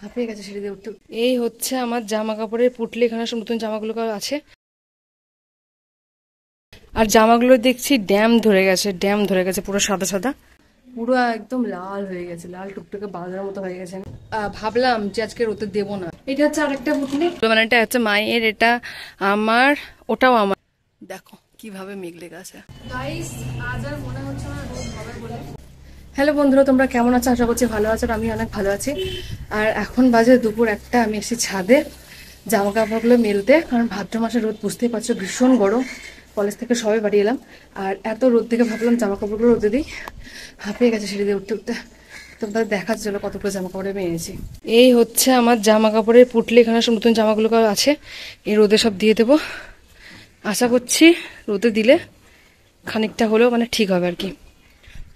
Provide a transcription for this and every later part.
হাঁপিয়ে গেছে সিঁড়ি দিয়ে উঠতে। এই হচ্ছে আমার জামা কাপড়ের পুটলি, এখানে সব নতুন জামাগুলো আছে। আর জামাগুলো দেখছি ড্যাম ধরে গেছে পুরো সাদা সাদা, পুরো একদম লাল হয়ে গেছে, লাল টুকটুকে বাঁধার মতো হয়ে গেছে। ভাবলাম যে আজকে রোদে দেবো না। এটা হচ্ছে আরেকটা পুটলি, মানে এটা হচ্ছে মায়ের, এটা আমার, ওটাও আমার। দেখো কিভাবে মেঘ লেগে আছে। গাইস, আজ আর মনে হচ্ছে না রোদ হবে বলে। হ্যালো বন্ধুরা, তোমরা কেমন আছো? আশা করছি ভালো আছো। আমি অনেক ভালো আছি। আর এখন বাজে দুপুর একটা, আমি এসেছি ছাদে জামা কাপড়গুলো মেলতে, কারণ ভাদ্র মাসে রোদ বুঝতেই পারছো, ভীষণ গরম। কলেজ থেকে সবাই বাড়ি এলাম, আর এত রোদ দেখে ভাবলাম জামা কাপড়গুলো রোদে দিই। হাঁপিয়ে গেছে সিঁড়ি দিয়ে উঠতে উঠতে। তোমাদের দেখার জন্য কতগুলো জামা কাপড় আমি এনেছি। এই হচ্ছে আমার জামা কাপড়ের পুটলি, এখানে সব নতুন জামাগুলো আছে। এই রোদে সব দিয়ে দেবো। আশা করছি রোদে দিলে খানিকটা হলেও মানে ঠিক হবে আর কি।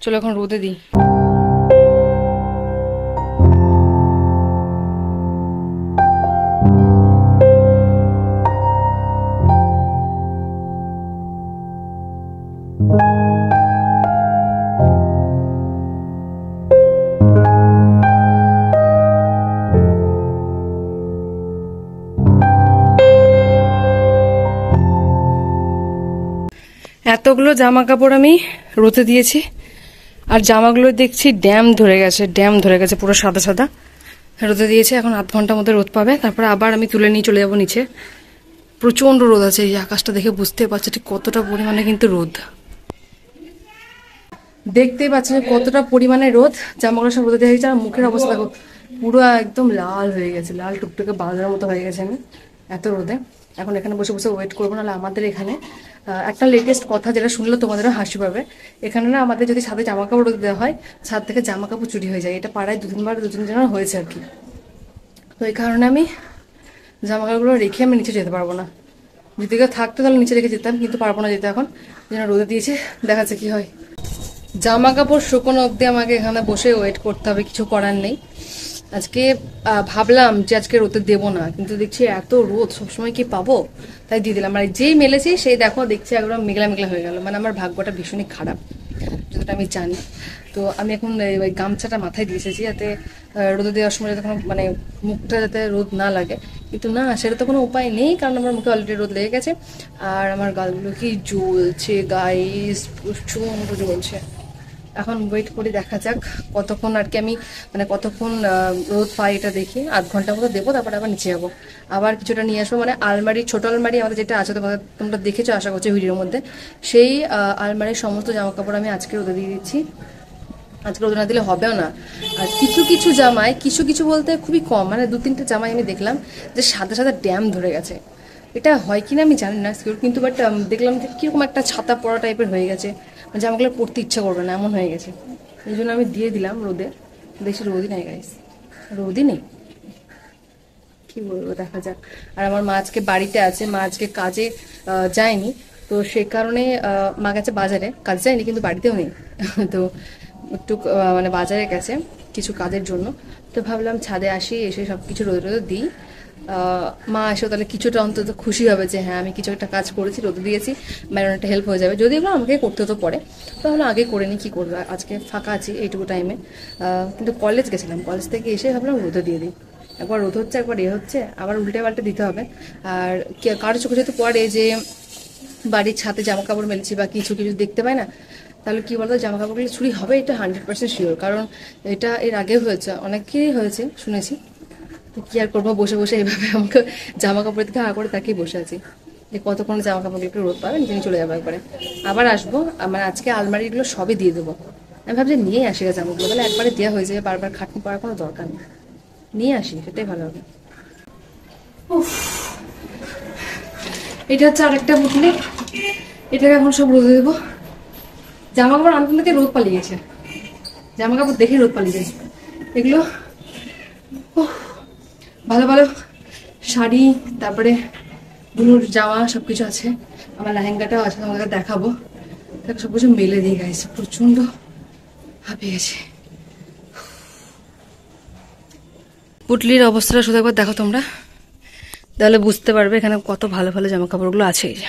চলো এখন রোদে দিই। এতগুলো জামা কাপড় আমি রোদে দিয়েছি, আর জামাগুলো দেখছি ড্যাম ধরে গেছে পুরো সাদা সাদা। রোদে দিয়েছে, এখন আধ ঘন্টার মধ্যে রোদ পাবে, তারপরে আবার আমি তুলে নিয়ে চলে যাবো নিচে। প্রচন্ড রোদ আছে, এই আকাশটা দেখে বুঝতে পারছি ঠিক কতটা পরিমাণে কিন্তু রোদ। দেখতেই পাচ্ছেন কতটা পরিমাণে রোদ। জামাগুলো সব রোদে দিয়ে গেছে, আর মুখের অবস্থা দেখো পুরো একদম লাল হয়ে গেছে, লাল টুকটুকে বাঁধার মতো হয়ে গেছে আমি এত রোদে। এখন এখানে বসে বসে ওয়েট করবো, নাহলে আমাদের এখানে একটা লেটেস্ট কথা যেটা শুনলে তোমাদেরও হাসি পাবে। এখানে না আমাদের যদি ছাদে জামা কাপড় রোদে দেওয়া হয়, ছাদ থেকে জামা কাপড় চুরি হয়ে যায়। এটা পাড়ায় দু তিন জনের হয়েছে আর কি। তো এই কারণে আমি জামা কাপড়গুলো রেখে আমি নিচে যেতে পারবো না। যদি কেউ থাকতো তাহলে নিচে রেখে যেতাম, কিন্তু পারবো না যেতে এখন, যেন রোদে দিয়েছে, দেখা যাচ্ছে কি হয়। জামা কাপড় শুকনো অবধি আমাকে এখানে বসে ওয়েট করতে হবে, কিছু করার নেই। আজকে ভাবলাম যে আজকে রোদে দেবো না, কিন্তু দেখছি এত রোদ সবসময় কি পাবো, তাই দিয়ে দিলাম। আর যেই মেলেছি সেই দেখো দেখছি একদম মেঘলা মেঘলা হয়ে গেল, মানে আমার ভাগ্যটা ভীষণই খারাপ, যতটা আমি জানি। তো আমি এখন ওই গামছাটা মাথায় দিয়ে এসেছি, যাতে রোদে দেওয়ার সময় যাতে কোনো মানে মুখটা যাতে রোদ না লাগে। কিন্তু না, সেটা তো কোনো উপায় নেই, কারণ আমার মুখে অলরেডি রোদ লেগে গেছে। আর আমার গালগুলো কি জ্বলছে গাইস, প্রচন্ড জ্বলছে। এখন ওয়েট করে দেখা যাক কতক্ষণ আর কি আমি, মানে কতক্ষণ রোদ পাই এটা দেখি। আধ ঘন্টা মতো দেবো, তারপরে আবার নিচে যাবো, আবার কিছুটা নিয়ে আসবো। মানে আলমারি, ছোট আলমারি আমাদের যেটা আছে, তোমরা দেখেছো আশা করছি ভিডিওর মধ্যে, সেই আলমারির সমস্ত জামা কাপড় আমি আজকে রোদে দিয়ে দিচ্ছি। আজকে রোদে না দিলে হবেও না। আর কিছু কিছু জামায়, কিছু কিছু বলতে খুবই কম, মানে দু তিনটে জামায় আমি দেখলাম যে সাদা সাদা ড্যাম ধরে গেছে। এটা হয় কিনা আমি জানি না শিওর, কিন্তু বাট দেখলাম যে কিরকম একটা ছাতা পড়া টাইপের হয়ে গেছে, জামাগুলো পরতে ইচ্ছা করবে না, এমন হয়ে গেছে। এই জন্য আমি দিয়ে দিলাম রোদে। দেখছি রোদই নেই গাইস, রোদই নেই, কি বলবো, দেখা যাক। আর আমার মা আজকে বাড়িতে আছে, মা আজকে কাজে যায়নি, তো সে কারণে মা গেছে বাজারে, কাজে যায়নি কিন্তু বাড়িতেও নেই। তো একটু মানে বাজারে গেছে কিছু কাজের জন্য। তো ভাবলাম ছাদে আসি, এসে সব কিছু রোদে রোদে দিই। মা এসেও তাহলে কিছুটা অন্তত খুশি হবে যে হ্যাঁ আমি কিছু একটা কাজ করেছি, রোদে দিয়েছি, মায়ের একটা হেল্প হয়ে যাবে। যদি এগুলো আমাকে করতে হতো পরে, তাহলে আগে করে নিই, কী করবো, আজকে ফাঁকা আছি এইটুকু টাইমে। কিন্তু কলেজ গেছিলাম, কলেজ থেকে এসে ভাবলাম রোদে দিয়ে দিই। একবার রোদ হচ্ছে, একবার হচ্ছে, আবার উল্টে পাল্টে দিতে হবে। আর কারো চোখে যেহেতু পড়ে যে বাড়ির ছাদে জামা কাপড় মেলেছি বা কিছু কিছু দেখতে পায় না, তাহলে কি বলতো, জামা কাপড়গুলো চুরি হবে এটা 100% শিওর। কারণ এটা এর আগেও হয়েছে, অনেকেরই হয়েছে শুনেছি। তো কি আর করবো, বসে বসে এইভাবে আমাকে জামা কাপড়ের দিকে হা করে তাকিয়ে বসে আছি যে কতক্ষণ জামা কাপড়গুলো একটু রোদ পাবে, নিচে চলে যাবো একবারে। আবার আসবো, মানে আজকে আলমারিগুলো সবই দিয়ে দেবো। আমি ভাবছি নিয়েই আসি জামাগুলো, তাহলে একবারে দেওয়া হয়ে যাবে, বারবার খাটনি পড়ার কোনো দরকার নেই, নিয়ে আসি, সেটাই ভালো হবে। এটা হচ্ছে আরেকটা পুটলি, এটাকে এখন সব রোদে দেবো। জামা কাপড় আনতে থেকে রোদ পালিয়ে গেছে, জামা কাপড় দেখে রোদ পালিয়ে গেছে এগুলো। ভালো ভালো শাড়ি, তারপরে বুনুর জামা সবকিছু আছে, আমার লেহেঙ্গাটাও আছে, তোমাকে দেখাবো। সব কিছু মেলে দিয়ে গেছে, প্রচন্ড হাঁপিয়ে গেছে। পুটলির অবস্থাটা শুধু একবার দেখো তোমরা, তাহলে বুঝতে পারবে এখানে কত ভালো ভালো জামা কাপড়গুলো আছে। এই যে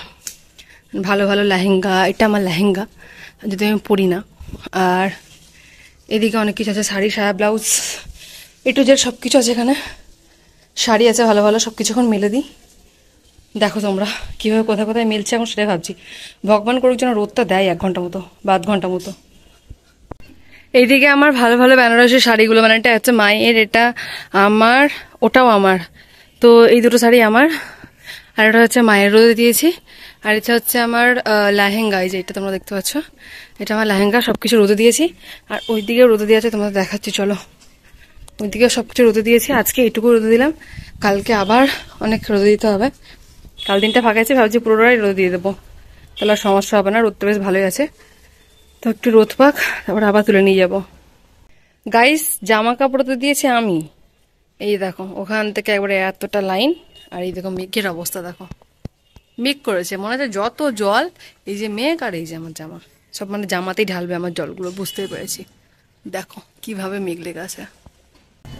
ভালো ভালো লেহেঙ্গা, এটা আমার লেহেঙ্গা, যদি আমি পরি না। আর এদিকে অনেক কিছু আছে, শাড়ি, সায়া, ব্লাউজ, একটু যে সব কিছু আছে এখানে, শাড়ি আছে ভালো ভালো, সব কিছু এখন মেলে দিই। দেখো তোমরা কীভাবে কোথায় কোথায় মিলছে, এখন সেটাই ভাবছি। ভগবান করুক যেন রোদটা দেয় 1 ঘন্টা মতো বা 8 ঘন্টা মতো। এইদিকে আমার ভালো ভালো বেনারসের শাড়িগুলো, মানে এটা হচ্ছে মায়ের, এটা আমার, ওটাও আমার। তো এই দুটো শাড়ি আমার, আর এটা হচ্ছে মায়ের রোদে দিয়েছি। আর এটা হচ্ছে আমার লেহেঙ্গা, এই যে এটা তোমরা দেখতে পাচ্ছ, এটা আমার লেহেঙ্গা, সবকিছু রোদে দিয়েছি। আর ওইদিকেও রোদে দিয়ে আছে, তোমাদের দেখাচ্ছি চলো। ওইদিকেও সবকিছু রোদে দিয়েছি, আজকে এইটুকু রোদে দিলাম, কালকে আবার অনেক রোদে দিতে হবে। কাল দিনটা ফাঁকা আছে, ভাবছি পুরোটাই রোদে দিয়ে দেবো, তাহলে আর সমস্যা হবে না, রোদটা বেশ ভালোই আছে। তো একটু রোদ পাক, তারপর আবার তুলে নিয়ে যাবো। গাইস জামা কাপড় তো দিয়েছি আমি, এই দেখো ওখান থেকে একবারে এতটা লাইন। আর এই দেখো মেঘের অবস্থা দেখো, মেঘ করেছে, মনে হচ্ছে যত জল, এই যে মেঘ আর এই যে আমার জামা, সব মানে জামাতেই ঢালবে আমার জলগুলো, বুঝতেই পেরেছি। দেখো কিভাবে মেঘ লেগে আছে।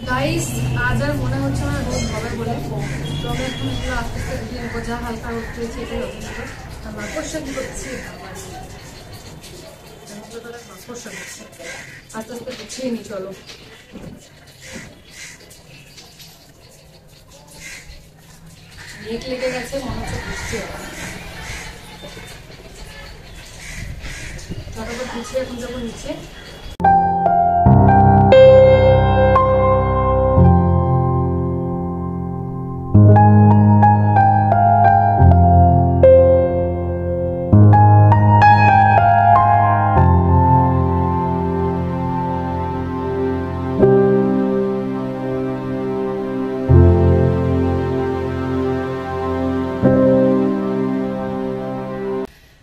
গাইস আজ আর মনে হচ্ছে না রোদ হবে বলে, তবে এখন এগুলো আস্তে আস্তে দিয়ে নেবো, যা হালকা রোদ রয়েছে এটাই রোদ নেবো। আর মাকড়সা কি করছে, মাকড়সা করছে, আস্তে আস্তে গুছিয়ে নি চলো। মেঘ লেগে গেছে, মনে হচ্ছে বৃষ্টি হবে। তারপর গুছিয়ে এখন যাবো নিচে।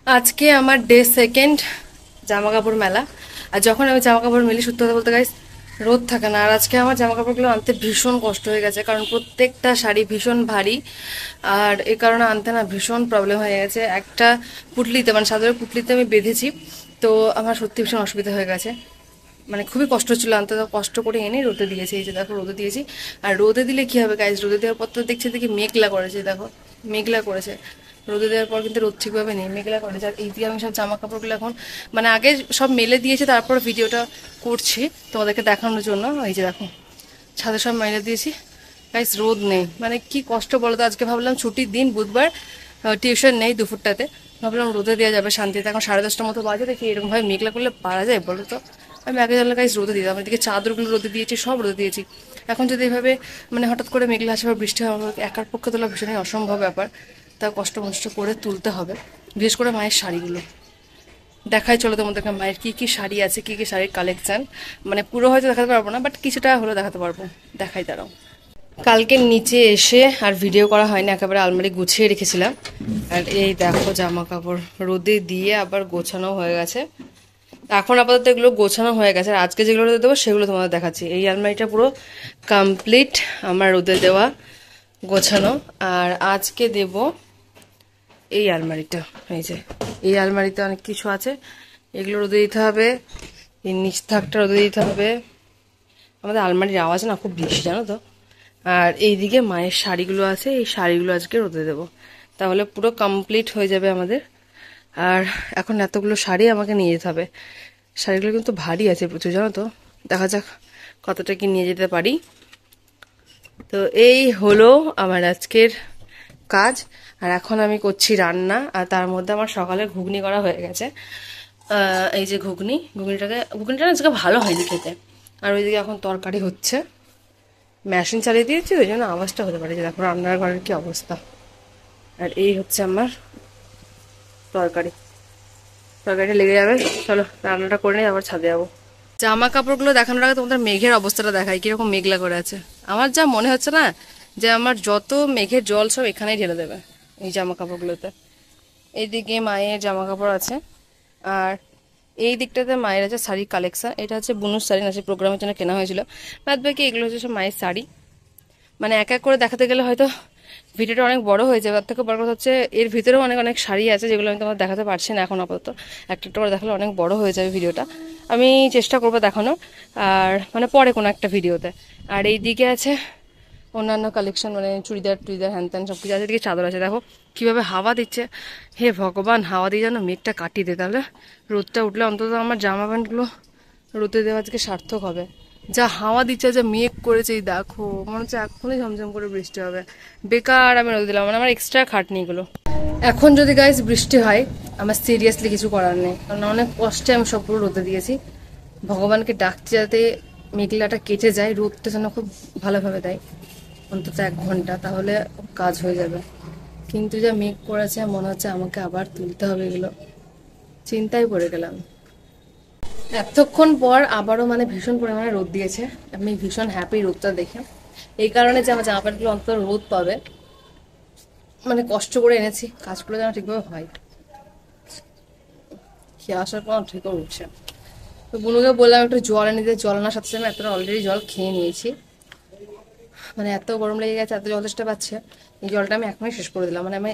আজকে আমার ডে 2 জামা কাপড় মেলা। আর যখন আমি জামা কাপড় মেলি, সত্যি কথা বলতে গাইস, রোদ থাকে না। আর আজকে আমার জামা কাপড়গুলো আনতে ভীষণ কষ্ট হয়ে গেছে, কারণ প্রত্যেকটা শাড়ি ভীষণ ভারী, আর এই কারণে আনতে না ভীষণ প্রবলেম হয়ে গেছে। একটা পুটলিতে, মানে সাদরের পুটলিতে আমি বেঁধেছি, তো আমার সত্যি ভীষণ অসুবিধা হয়ে গেছে, মানে খুবই কষ্ট ছিল আনতে। তো কষ্ট করে এনে রোদে দিয়েছি, এই যে দেখো রোদে দিয়েছি। আর রোদে দিলে কি হবে গাইস, রোদে দেওয়ার পর তো দেখি মেঘলা করেছে, দেখো মেঘলা করেছে। রোদে দেওয়ার পর কিন্তু রোদ ঠিকভাবে নেই, মেঘলা করেছে। আর এই দিয়ে আমি সব জামা কাপড়গুলো এখন, মানে আগে সব মেলে দিয়েছি, তারপর ভিডিওটা করছি তোমাদেরকে দেখানোর জন্য। এই যে দেখো ছাদে সব মেলে দিয়েছি গাইস, রোদ নেই, মানে কি কষ্ট বলো তো। আজকে ভাবলাম ছুটির দিন, বুধবার, টিউশন নেই দুপুরটাতে, ভাবলাম রোদে দেওয়া যাবে শান্তিতে। এখন 10:30টার মতো বাজে, দেখি এরকমভাবে মেঘলা করলে পারা যায় বলো তো। আমি আগে জানলে গাইস রোদে দিতাম, এদিকে চাদরগুলো রোদে দিয়েছি, সব রোদে দিয়েছি। এখন যদি এভাবে মানে হঠাৎ করে মেঘলা আসে বা বৃষ্টি হয়, আমার একার পক্ষে তোলা ভীষণই অসম্ভব ব্যাপার। তা কষ্ট মষ্ট করে তুলতে হবে, বিশেষ করে মায়ের শাড়িগুলো। দেখাই চলো তোমাদেরকে মায়ের কি কি শাড়ি আছে, কি কি শাড়ির কালেকশন, মানে পুরো হয়তো দেখাতে পারবো না, বাট কিছুটা হলেও দেখাতে পারবো। দেখাই দাঁড়াও। কালকে নিচে এসে আর ভিডিও করা হয়নি, একেবারে আলমারি গুছিয়ে রেখেছিলাম। আর এই দেখো জামা কাপড় রোদে দিয়ে আবার গোছানো হয়ে গেছে। এখন আপাতত এগুলো গোছানো হয়ে গেছে, আর আজকে যেগুলো রোদে দেবো সেগুলো তোমাদের দেখাচ্ছি। এই আলমারিটা পুরো কমপ্লিট আমার রোদে দেওয়া, গোছানো। আর আজকে দেব এই আলমারিটা, এই যে এই আলমারিতে অনেক কিছু আছে, এগুলো রোদে দিতে হবে। এই নিচ থাকটা রোদে দিতে হবে। আমাদের আলমারির আওয়াজ না খুব বেশি, জানো তো। আর এইদিকে মায়ের শাড়িগুলো আছে, এই শাড়িগুলো আজকে রোদে দেবো, তাহলে পুরো কমপ্লিট হয়ে যাবে আমাদের। আর এখন এতগুলো শাড়ি আমাকে নিয়ে যেতে হবে, শাড়িগুলো কিন্তু ভারী আছে প্রচুর, জানো তো। দেখা যাক কতটা কি নিয়ে যেতে পারি। তো এই হলো আমার আজকের কাজ। আর এখন আমি করছি রান্না, আর তার মধ্যে আমার সকালে ঘুগনি করা হয়ে গেছে। এই যে ঘুগনিটা আজকে ভালো হয়নি খেতে। আর ওইদিকে এখন তরকারি হচ্ছে, মেশিন চালিয়ে দিয়েছি, ওই জন্য আওয়াজটা হতে পারে। যে দেখো রান্নার ঘরের কি অবস্থা। আর এই হচ্ছে আমার তরকারিটা লেগে যাবে। চলো রান্নাটা করে নিই, আবার ছাদে যাবো। জামা কাপড়গুলো দেখানোর আগে তোমাদের মেঘের অবস্থাটা দেখাই, কিরকম মেঘলা করে আছে। আমার যা মনে হচ্ছে না, যে আমার যত মেঘের জল সব এখানেই ঢেলে দেবে এই জামা কাপড়গুলোতে। এইদিকে মায়ের জামা কাপড় আছে, আর এই দিকটাতে মায়ের আছে শাড়ি কালেকশন। এটা হচ্ছে বুনুর শাড়ি, না সে প্রোগ্রামের জন্য কেনা হয়েছিল। বাদ বাকি এগুলো হচ্ছে সব মায়ের শাড়ি। মানে এক এক করে দেখাতে গেলে হয়তো ভিডিওটা অনেক বড় হয়ে যাবে। তার থেকে বড় কথা হচ্ছে এর ভিতরেও অনেক অনেক শাড়ি আছে, যেগুলো আমি তোমার দেখাতে পারছি না এখন আপাতত। একটা করে দেখালে অনেক বড় হয়ে যাবে ভিডিওটা, আমি চেষ্টা করবো দেখানোর, আর মানে পরে কোনো একটা ভিডিওতে। আর এই দিকে আছে অন্যান্য কালেকশন, মানে চুড়িদার টুড়িদার হ্যান ত্যান সব কিছু আছে। এদিকে চাদর আছে, দেখো কিভাবে হাওয়া দিচ্ছে। হে ভগবান, হাওয়া দিয়ে যেন মেঘটা কাটিয়ে দে, তাহলে রোদটা উঠলে অন্তত আমার জামা প্যান্টগুলো রোদে দেওয়া আজকে সার্থক হবে। যা হাওয়া দিচ্ছে, যা মেঘ করেছে, এই দেখো মনে হচ্ছে এখনই ঝমঝম করে বৃষ্টি হবে। বেকার আমি রোদ দিলাম, মানে আমার এক্সট্রা খাটনি এগুলো। এখন যদি গাইস বৃষ্টি হয়, আমার সিরিয়াসলি কিছু করার নেই, কারণ অনেক কষ্টে আমি সবগুলো রোদে দিয়েছি। ভগবানকে ডাকছি যাতে মেঘলাটা কেটে যায়, রোদটা যেন খুব ভালোভাবে দেয়, অন্তত 1 ঘন্টা, তাহলে কাজ হয়ে যাবে। কিন্তু যা মেঘ করেছে, মনে হচ্ছে আমাকে আবার তুলতে হবে এগুলো, চিন্তায় পড়ে গেলাম। এতক্ষণ পর আবারও মানে ভীষণ পরিমাণে রোদ দিয়েছে, আমি ভীষণ হ্যাপি রোদটা দেখে। এই কারণে যে আমার জামা প্যান্টগুলো অন্তত রোদ পাবে, মানে কষ্ট করে এনেছি, কাজগুলো যেন ঠিকভাবে হয়। খেয়ে আসার পর ঠিকও উঠছে। তো বুনুকে বললাম একটু জল এনে দিতে, জল আনার সাথে সাথে আমি এতটা অলরেডি জল খেয়ে নিয়েছি, মানে এত গরম লেগে গেছে, এত জল তেষ্টা পাচ্ছে, এই জলটা আমি এখনই শেষ করে দিলাম। মানে আমি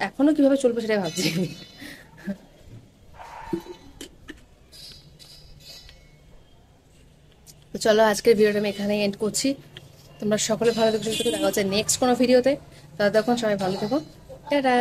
এখনো কিভাবে চলবে সেটাই ভাবছি। তো চলো আজকের ভিডিওটা আমি এখানেই এন্ড করছি। তোমরা সকলে ভালো থেকো, সুস্থ থেকো, দেখা হচ্ছে নেক্সট কোনো ভিডিওতে। ততক্ষণ সবাই ভালো থেকো, টাটা।